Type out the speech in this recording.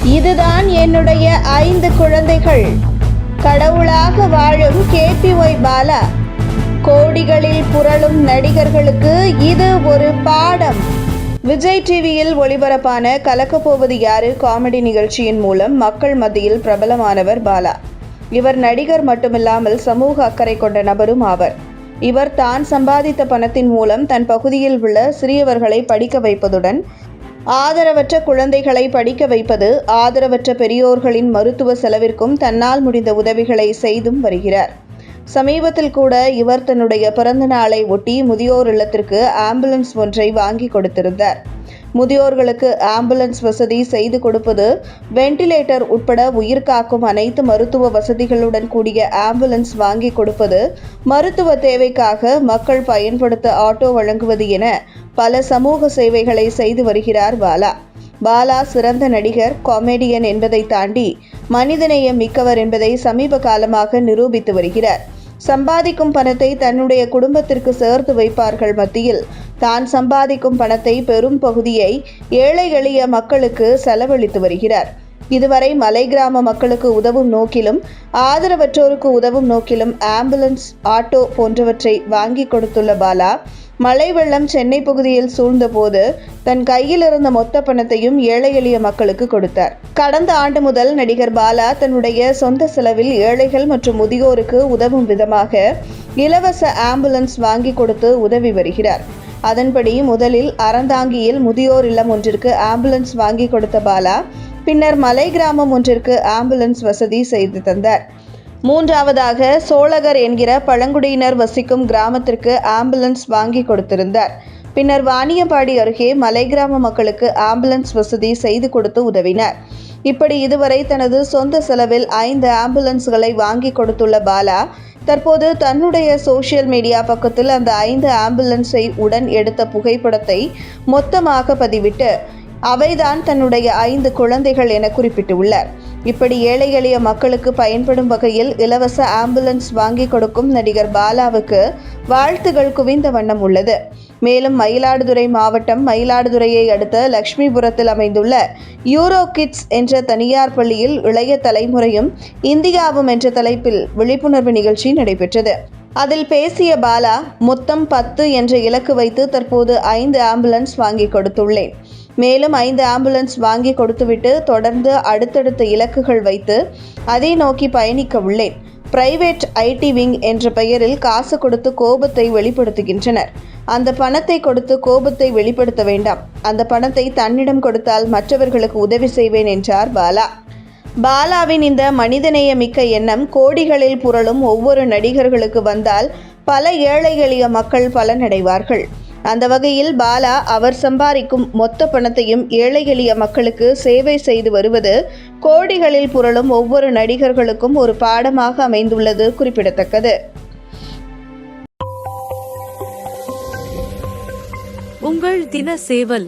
இதுதான் என்னுடைய 5 குழந்தைகள். கடவுளாக வாழும் KPY பாலா. கோடிகளில் புரளும் நடிகர்களுக்கு இது ஒரு பாடம். விஜய் டிவியில் ஒளிபரப்பான கலக்கப்போவது யாரு காமெடி நிகழ்ச்சியின் மூலம் மக்கள் மத்தியில் பிரபலமானவர் பாலா. இவர் நடிகர் மட்டுமில்லாமல் சமூக அக்கறை கொண்ட நபரும் ஆவர். இவர் தான் சம்பாதித்த பணத்தின் மூலம் தன் பகுதியில் உள்ள சிறியவர்களை படிக்க வைப்பதுடன் ஆதரவற்ற குழந்தைகளை படிக்க வைப்பது, ஆதரவற்ற பெரியோர்களின் மருத்துவ செலவிற்கும் தன்னால் முடிந்த உதவிகளை செய்தும் வருகிறார். சமீபத்தில் கூட இவர் தன்னுடைய பிறந்த நாளை ஒட்டி முதியோர் இல்லத்திற்கு ஆம்புலன்ஸ் ஒன்றை வாங்கி கொடுத்திருந்தார். முதியோர்களுக்கு ஆம்புலன்ஸ் வசதி செய்து கொடுப்பது, வெண்டிலேட்டர் உட்பட உயிர் காக்கும் அனைத்து மருத்துவ வசதிகளுடன் கூடிய ஆம்புலன்ஸ் வாங்கி கொடுப்பது, மருத்துவ தேவைக்காக மக்கள் பயன்படுத்த ஆட்டோ வழங்குவது என பல சமூக சேவைகளை செய்து வருகிறார் பாலா. பாலா சிறந்த நடிகர், காமெடியன் என்பதை தாண்டி மனிதநேயம் மிக்கவர் என்பதை சமீப காலமாக நிரூபித்து வருகிறார். சம்பாதிக்கும் பணத்தை தன்னுடைய குடும்பத்திற்கு சேர்த்து வைப்பார்கள் மத்தியில் தான் சம்பாதிக்கும் பணத்தை பெரும் பகுதியை ஏழை எளிய மக்களுக்கு செலவழித்து வருகிறார். இதுவரை மலை கிராம மக்களுக்கு உதவும் நோக்கிலும் ஆதரவற்றோருக்கு உதவும் நோக்கிலும் ஆம்புலன்ஸ், ஆட்டோ போன்றவற்றை வாங்கி கொடுத்துள்ள பாலா, மழை வெள்ளம் சென்னை பகுதியில் சூழ்ந்த போது தன் கையில் இருந்த மொத்த பணத்தையும் ஏழை எளிய மக்களுக்கு கொடுத்தார். கடந்த ஆண்டு முதல் நடிகர் பாலா தன்னுடைய சொந்த செலவில் ஏழைகள் மற்றும் முதியோருக்கு உதவும் விதமாக இலவச ஆம்புலன்ஸ் வாங்கி கொடுத்து உதவி வருகிறார். அதன்படி முதலில் அறந்தாங்கியில் முதியோர் இல்லம் ஒன்றிற்கு ஆம்புலன்ஸ் வாங்கி கொடுத்த பாலா, பின்னர் மலை கிராமம் ஒன்றிற்கு ஆம்புலன்ஸ் வசதி செய்து தந்தார். மூன்றாவதாக சோளகர் என்கிற பழங்குடியினர் வசிக்கும் கிராமத்திற்கு ஆம்புலன்ஸ் வாங்கி கொடுத்திருந்தார். பின்னர் வாணியம்பாடி அருகே மலை கிராம மக்களுக்கு ஆம்புலன்ஸ் வசதி செய்து கொடுத்து உதவினார். இப்படி இதுவரை தனது சொந்த செலவில் 5 ஆம்புலன்ஸ்களை வாங்கி கொடுத்துள்ள பாலா, தற்போது தன்னுடைய சோஷியல் மீடியா பக்கத்தில் அந்த 5 ஆம்புலன்ஸை உடன் எடுத்த புகைப்படத்தை மொத்தமாக பதிவிட்டு அவைதான் தன்னுடைய 5 குழந்தைகள் என குறிப்பிட்டுள்ளார். இப்படி ஏழை எளிய மக்களுக்கு பயன்படும் வகையில் இலவச ஆம்புலன்ஸ் வாங்கி கொடுக்கும் நடிகர் பாலாவுக்கு வாழ்த்துகள் குவிந்த வண்ணம் உள்ளது. மேலும் மயிலாடுதுறை மாவட்டம் மயிலாடுதுறையை அடுத்த லட்சுமிபுரத்தில் அமைந்துள்ள யூரோ கிட்ஸ் என்ற தனியார் பள்ளியில் இளைய தலைமுறையும் இந்தியாவும் என்ற தலைப்பில் விழிப்புணர்வு நிகழ்ச்சி நடைபெற்றது. அதில் பேசிய பாலா, மொத்தம் 10 என்ற இலக்கு வைத்து தற்போது 5 ஆம்புலன்ஸ் வாங்கி கொடுத்துள்ளேன். மேலும் 5 ஆம்புலன்ஸ் வாங்கி கொடுத்துவிட்டு தொடர்ந்து அடுத்தடுத்த இலக்குகள் வைத்து அதை நோக்கி பயணிக்க உள்ளேன். பிரைவேட் IT விங் என்ற பெயரில் காசு கொடுத்து கோபத்தை வெளிப்படுத்துகின்றனர். அந்த பணத்தை கொடுத்து கோபத்தை வெளிப்படுத்த வேண்டாம். அந்த பணத்தை தன்னிடம் கொடுத்தால் மற்றவர்களுக்கு உதவி செய்வேன் என்றார் பாலா. பாலாவின் இந்த மனிதநேயமிக்க எண்ணம் கோடிகளில் புரளும் ஒவ்வொரு நடிகர்களுக்கு வந்தால் பல ஏழை எளிய மக்கள் பலனடைவார்கள். அந்த வகையில் பாலா அவர் சம்பாதிக்கும் மொத்த பணத்தையும் ஏழை எளிய மக்களுக்கு சேவை செய்து வருவது கோடிகளில் புரளும் ஒவ்வொரு நடிகர்களுக்கும் ஒரு பாடமாக அமைந்துள்ளது குறிப்பிடத்தக்கது. உங்கள் தின சேவல்.